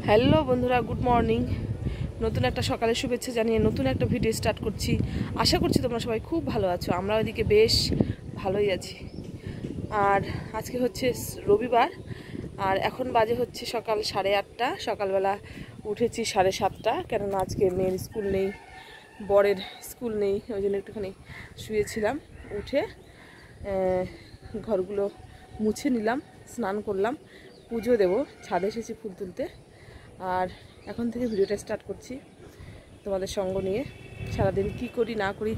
Hello বন্ধুরা, good morning. নতুন একটা সকালের শুভেচ্ছা জানিয়ে নতুন একটা ভিডিও স্টার্ট করছি। আশা করছি তোমরা সবাই খুব ভালো আছো। আমরা ওইদিকে বেশ ভালোই আছি। আর আজকে হচ্ছে রবিবার, আর এখন বাজে হচ্ছে সকাল 8:30। সকালবেলা উঠেছি 7:30, কেননা আজকে মেয়ের স্কুল নেই, বরের স্কুল নেই, ওই জন্য একটুখানি শুয়েছিলাম। উঠে ঘরগুলো মুছে নিলাম, স্নান করলাম, পুজো দেবো, ছাদে এসেছি ফুল তুলতে। আর এখন থেকে ভিডিওটা স্টার্ট করছি তোমাদের সঙ্গ নিয়ে। সারাদিন কি করি না করি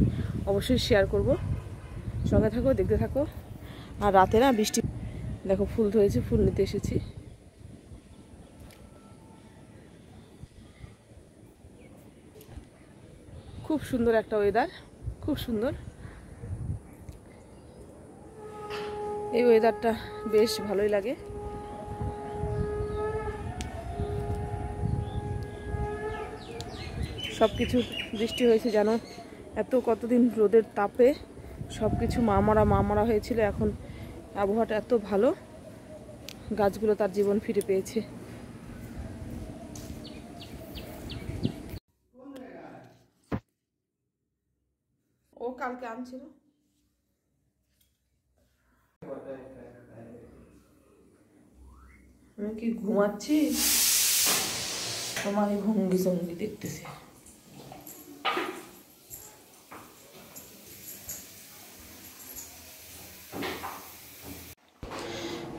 অবশ্যই শেয়ার করব, সঙ্গে থাকো, দেখতে থাকো। আর রাতে না বৃষ্টি, দেখো ফুল ধরেছে, ফুল নিতে এসেছি। খুব সুন্দর একটা ওয়েদার, খুব সুন্দর এই ওয়েদারটা, বেশ ভালোই লাগে। সব কিছু বৃষ্টি হয়েছে জানো, এত কতদিন রোদের তাপে সব কিছু মামরা হয়েছিল। এখন আবহাওয়াটা এত ভালো, গাছগুলো তার জীবন ফিরে পেয়েছে। ও কালকে আনছিল। আমি কি ঘুমাচ্ছি? তোমার ভঙ্গি জঙ্গি দেখতেছি।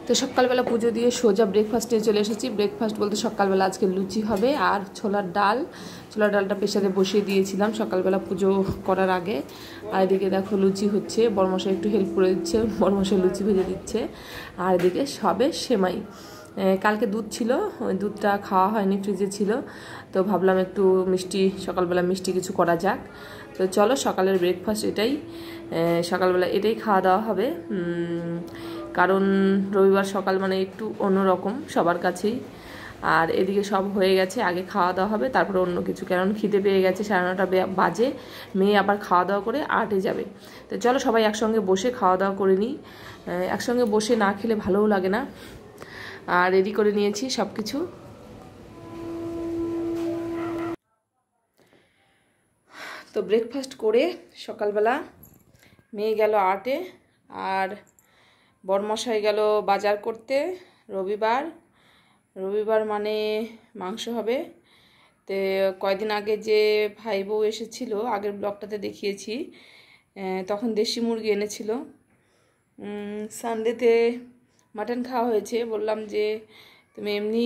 তো সকালবেলা পুজো দিয়ে সোজা ব্রেকফাস্টে চলে এসেছি। ব্রেকফাস্ট বলতে সকালবেলা আজকে লুচি হবে আর ছোলার ডাল। ছোলার ডালটা প্রেসারে বসিয়ে দিয়েছিলাম সকালবেলা পুজো করার আগে। আর এদিকে দেখো লুচি হচ্ছে, বড়মশাই একটু হেল্প করে দিচ্ছে, বড়মশাই লুচি ভেজে দিচ্ছে। আর এদিকে সবে সেমাই। কালকে দুধ ছিল, ওই দুধটা খাওয়া হয়নি, ফ্রিজে ছিল, তো ভাবলাম একটু মিষ্টি, সকালবেলা মিষ্টি কিছু করা যাক। তো চলো, সকালের ব্রেকফাস্ট এটাই, সকালবেলা এটাই খাওয়া দাওয়া হবে। কারণ রবিবার সকাল মানে একটু অন্যরকম সবার কাছেই। আর এদিকে সব হয়ে গেছে, আগে খাওয়া দাওয়া হবে, তারপরে অন্য কিছু, কারণ খিদে পেয়ে গেছে। 9:30 বাজে, মেয়ে আবার খাওয়া দাওয়া করে 8-এ যাবে। তো চলো সবাই একসঙ্গে বসে খাওয়া দাওয়া করে নিই। একসঙ্গে বসে না খেলে ভালোও লাগে না। আর রেডি করে নিয়েছি সব কিছু। তো ব্রেকফাস্ট করে সকালবেলা মেয়ে গেল 8-এ, আর বরমশাই গেল বাজার করতে। রবিবার মানে মাংস হবে। তো কয়দিন আগে যে ভাই বউ এসেছিল, আগের ব্লগটাতে দেখিয়েছি, তখন দেশি মুরগি এনেছিল। সানডেতে মাটন খাওয়া হয়েছে। বললাম যে তুমি এমনি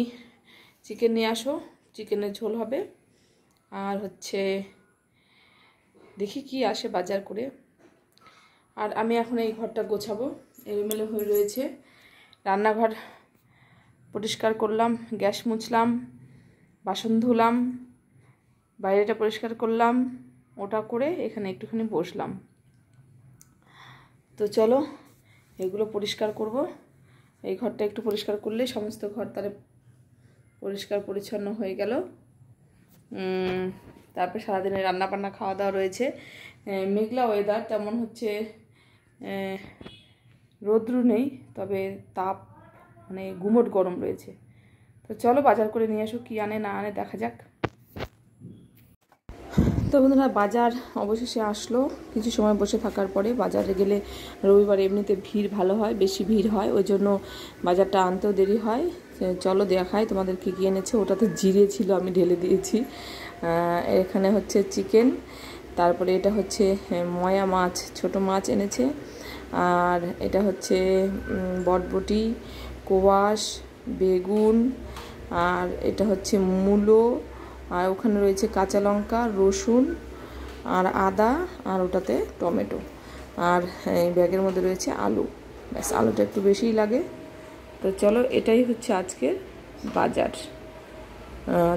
চিকেন নিয়ে আসো, চিকেনের ঝোল হবে। আর হচ্ছে দেখি কি আসে বাজার করে। আর আমি এখন এই ঘরটা গোছাবো, এলোমেলো হয়ে রয়েছে। রান্নাঘর পরিষ্কার করলাম, গ্যাস মুছলাম, বাসন ধুলাম, বাইরেটা পরিষ্কার করলাম, ওটা করে এখানে একটুখানি বসলাম। তো চলো এগুলো পরিষ্কার করব। এই ঘরটা একটু পরিষ্কার করলে সমস্ত ঘর তারে পরিষ্কার পরিচ্ছন্ন হয়ে গেল। তারপরে সারাদিনের রান্নাবান্না খাওয়া দাওয়া রয়েছে। মেঘলা ওয়েদার, তেমন হচ্ছে রৌদ্র নেই, তবে তাপ মানে গুমোট গরম রয়েছে। তো চলো বাজার করে নিয়ে আসো, কী আনে না আনে দেখা যাক। তো বন্ধুরা, বাজার অবশেষে আসলো। কিছু সময় বসে থাকার পরে বাজারে গেলে রবিবার এমনিতে ভিড় ভালো হয়, বেশি ভিড় হয়, ওই জন্য বাজারটা আনতেও দেরি হয়। চলো দেখাই তোমাদের কী কী এনেছে। ওটাতে জিরে ছিল, আমি ঢেলে দিয়েছি। এখানে হচ্ছে চিকেন, তারপরে এটা হচ্ছে ময়া মাছ, ছোট মাছ এনেছে। আর এটা হচ্ছে বটবটি, কোয়াশ, বেগুন, আর এটা হচ্ছে মূলো, আর ওখানে রয়েছে কাঁচা লঙ্কা, রসুন আর আদা, আর ওটাতে টমেটো। আর এই ব্যাগের মধ্যে রয়েছে আলু। ব্যাস, আলুটা একটু বেশিই লাগে। তো চলো, এটাই হচ্ছে আজকের বাজার।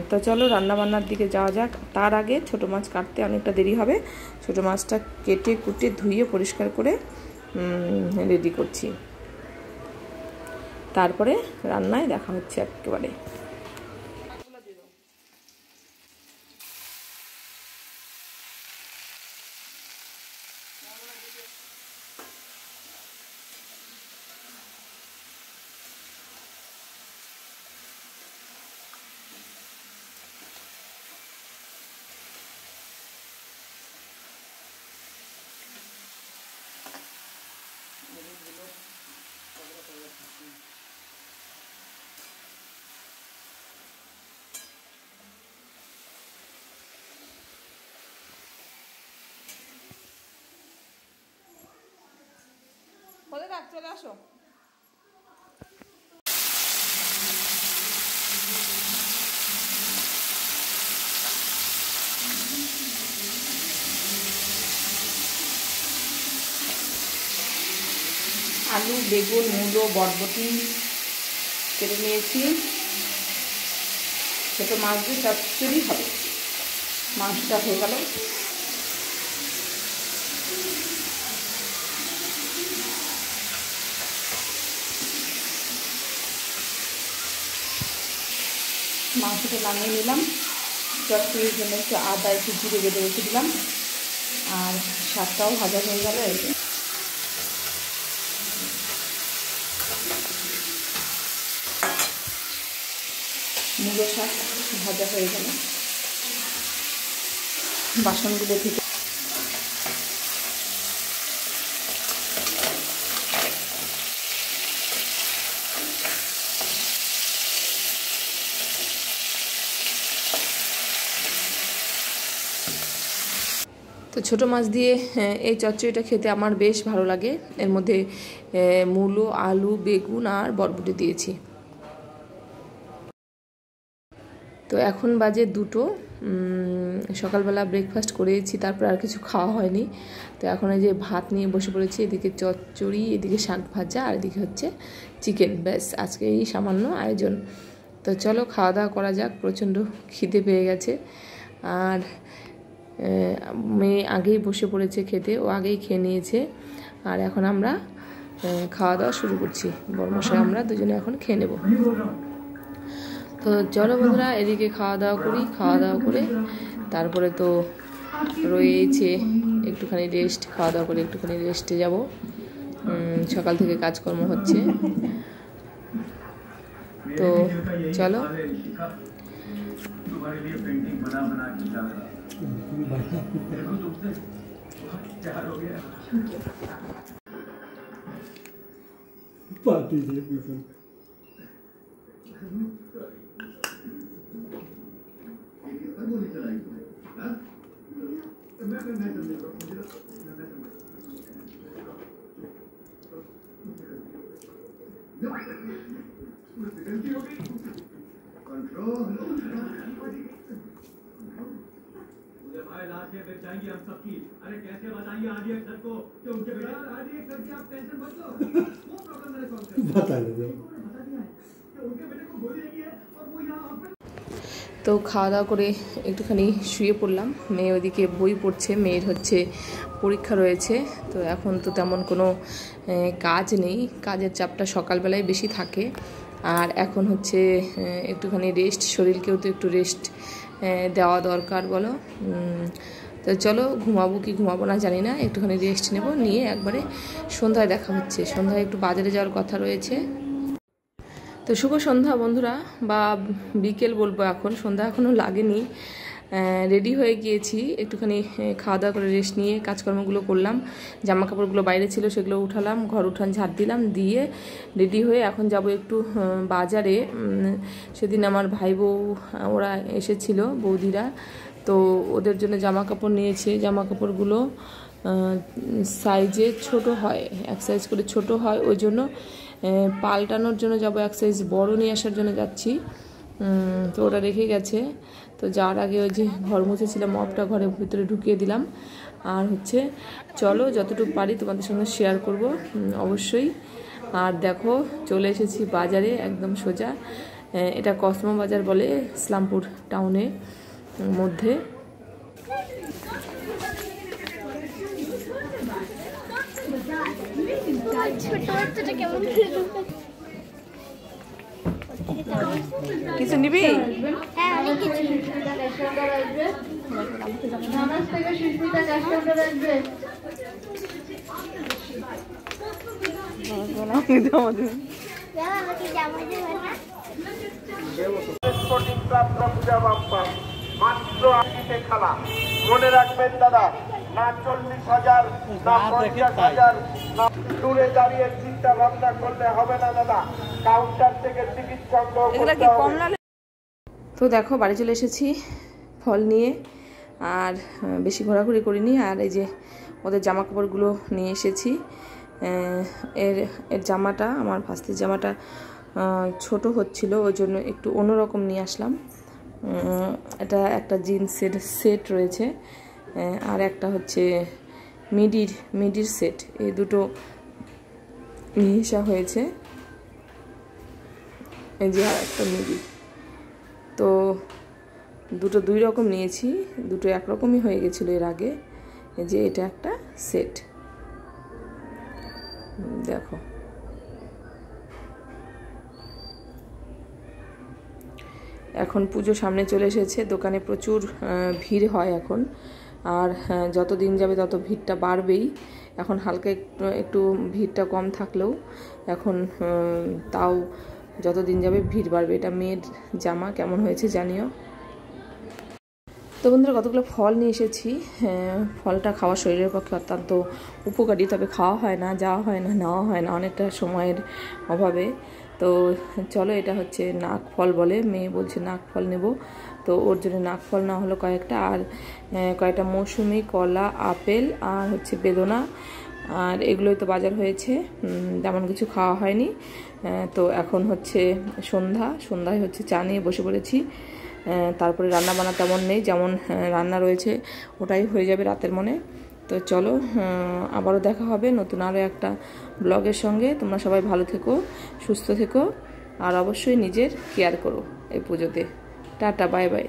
তো চলো রান্নাবান্নার দিকে যাওয়া যাক। তার আগে ছোটো মাছ কাটতে অনেকটা দেরি হবে। ছোটো মাছটা কেটে কুটে ধুয়ে পরিষ্কার করে রেডি করছি, তারপরে রান্নায় দেখা হচ্ছে একেবারে। বলে রাখ, চলে আসো। আলু, বেগুন, মূলো, বরবটি কেটে নিয়েছি। ছোটো মাছ দিয়ে চচ্চড়ি হবে। মাছটা হয়ে গেল। মাংসটা নামিয়ে নিলাম। চচ্চড়ির জন্য একটু আদা, একটু জিরে বেটে রেখে দিলাম। আর শাকটাও ভাজা হয়ে গেল। মূলো শাক ভাজা হয়ে গেল। বাসনগুলো থেকে তো ছোটো মাছ দিয়ে এই চচ্চড়িটা খেতে আমার বেশ ভালো লাগে। এর মধ্যে মূলো, আলু, বেগুন আর বরবটি দিয়েছি। তো এখন বাজে 2টো। সকালবেলা ব্রেকফাস্ট করেছি, তারপর আর কিছু খাওয়া হয়নি। তো এখন এই যে ভাত নিয়ে বসে পড়েছি। এদিকে চচ্চড়ি, এদিকে শাক ভাজা, আর এদিকে হচ্ছে চিকেন। ব্যাস, আজকে এই সামান্য আয়োজন। তো চলো খাওয়া দাওয়া করা যাক। প্রচণ্ড খিদে পেয়ে গেছে। আর মেয়ে আগেই বসে পড়েছে খেতে, ও আগেই খেয়ে নিয়েছে। আর এখন আমরা খাওয়া দাওয়া শুরু করছি। বড়মশাই আমরা দুজনে এখন খেয়ে নেব। তো চলো বন্ধুরা, এদিকে খাওয়া দাওয়া করি। খাওয়া দাওয়া করে তারপরে তো রয়েছে একটুখানি রেস্ট। খাওয়া দাওয়া করে একটুখানি রেস্টে যাব। সকাল থেকে কাজকর্ম হচ্ছে। তো চলো। भाई लास्ट में जाएंगे हम सबकी। अरे कैसे बताइए आरडीएक्स सर को कि उनके बेटा आरडीएक्स सर की आप टेंशन मत लो, वो प्रॉब्लम मैंने सॉल्व कर दिया। बता दिया है कि उनके बेटे को गोली लगी है और वो यहाँ। তো খাওয়া দাওয়া করে একটুখানি শুয়ে পড়লাম। মেয়ে ওইদিকে বই পড়ছে। মেয়ের হচ্ছে পরীক্ষা রয়েছে। তো এখন তো তেমন কোনো কাজ নেই। কাজের চাপটা সকালবেলায় বেশি থাকে। আর এখন হচ্ছে একটুখানি রেস্ট, শরীরকেও তো একটু রেস্ট দেওয়া দরকার বলো। তো চলো, ঘুমাবো কি ঘুমাবো না জানি না, একটুখানি রেস্ট নেব, নিয়ে একবারে সন্ধ্যায় দেখা হচ্ছে। সন্ধ্যায় একটু বাজারে যাওয়ার কথা রয়েছে। তো শুভ সন্ধ্যা বন্ধুরা, বা বিকেল বলবো। এখন সন্ধ্যা এখনও লাগেনি। রেডি হয়ে গিয়েছি। একটুখানি খাওয়া দাওয়া করে রেস্ট নিয়ে কাজকর্মগুলো করলাম। জামা কাপড়গুলো বাইরে ছিল, সেগুলো উঠালাম। ঘর উঠান ঝাড় দিলাম, দিয়ে রেডি হয়ে এখন যাব একটু বাজারে। সেদিন আমার ভাই বউ ওরা এসেছিল, বৌদিরা। তো ওদের জন্য জামা কাপড় নিয়েছে। জামা কাপড়গুলো সাইজে ছোট হয়, এক সাইজ করে ছোট হয়। ওই জন্য পাল্টানোর জন্য যাব, এক সাইজ বড় নিয়ে আসার জন্য যাচ্ছি। তো ওটা রেখে গেছে। তো যাওয়ার আগে ওই যে ঘর মুছেছিলাম, মপটা ঘরের ভিতরে ঢুকিয়ে দিলাম। আর হচ্ছে চলো যতটুকু পারি তোমাদের সঙ্গে শেয়ার করব অবশ্যই। আর দেখো চলে এসেছি বাজারে, একদম সোজা। এটা কসমো বাজার বলে, ইসলামপুর টাউনের মধ্যে। কিছু নিবি? মনে রাখবেন দাদা, না 40,000 না 50,000 না দূরে দাঁড়িয়ে চিন্তা ভাবনা করলে হবে না দাদা, কাউন্টার থেকে টিকিট সংগ্রহ করতে হবে। তো দেখো বাড়ি চলে এসেছি ফল নিয়ে, আর বেশি ঘোরাঘুরি করিনি। আর এই যে ওদের জামা কাপড়গুলো নিয়ে এসেছি। এর জামাটা, আমার ভাস্তির জামাটা ছোট হচ্ছিল, ওই জন্য একটু অন্যরকম নিয়ে আসলাম। এটা একটা জিন্সের সেট রয়েছে, আর একটা হচ্ছে মিডির সেট, এই দুটো নিয়ে আসা হয়েছে। এই যে আর একটা মিডি, তো দুটো দুই রকম নিয়েছি, দুটো একরকমই হয়ে গেছিলো এর আগে। এই যে এটা একটা সেট, দেখো। এখন পুজো সামনে চলে এসেছে, দোকানে প্রচুর ভিড় হয় এখন, আর যত দিন যাবে তত ভিড়টা বাড়বেই। এখন হালকা একটু ভিড়টা কম থাকলেও এখন তাও যত দিন যাবে ভিড় বাড়বে। এটা মেয়ের জামা, কেমন হয়েছে জানিও। তো বন্ধুরা কতগুলো ফল নিয়ে এসেছি। ফলটা খাওয়া শরীরের পক্ষে অত্যন্ত উপকারী, তবে খাওয়া হয় না, যাওয়া হয় না, নেওয়া হয় না অনেকটা সময়ের অভাবে। তো চলো, এটা হচ্ছে নাক ফল বলে, মেয়ে বলছে নাক ফল নেব, তো ওর জন্য নাক ফল না হলো কয়েকটা, আর কয়েকটা মৌসুমি, কলা, আপেল, আর হচ্ছে বেদনা, আর এগুলোই তো বাজার হয়েছে, তেমন কিছু খাওয়া হয়নি। তো এখন হচ্ছে সন্ধ্যায় হচ্ছে চা নিয়ে বসে পড়েছি। তারপরে রান্না বান্না তেমন নেই, যেমন রান্না রয়েছে ওটাই হয়ে যাবে রাতের মনে। তো চলো, আবারও দেখা হবে নতুন আরও একটা ব্লগের সঙ্গে। তোমরা সবাই ভালো থেকো, সুস্থ থেকো, আর অবশ্যই নিজের কেয়ার করো এই পুজোতে। Tata, bye bye.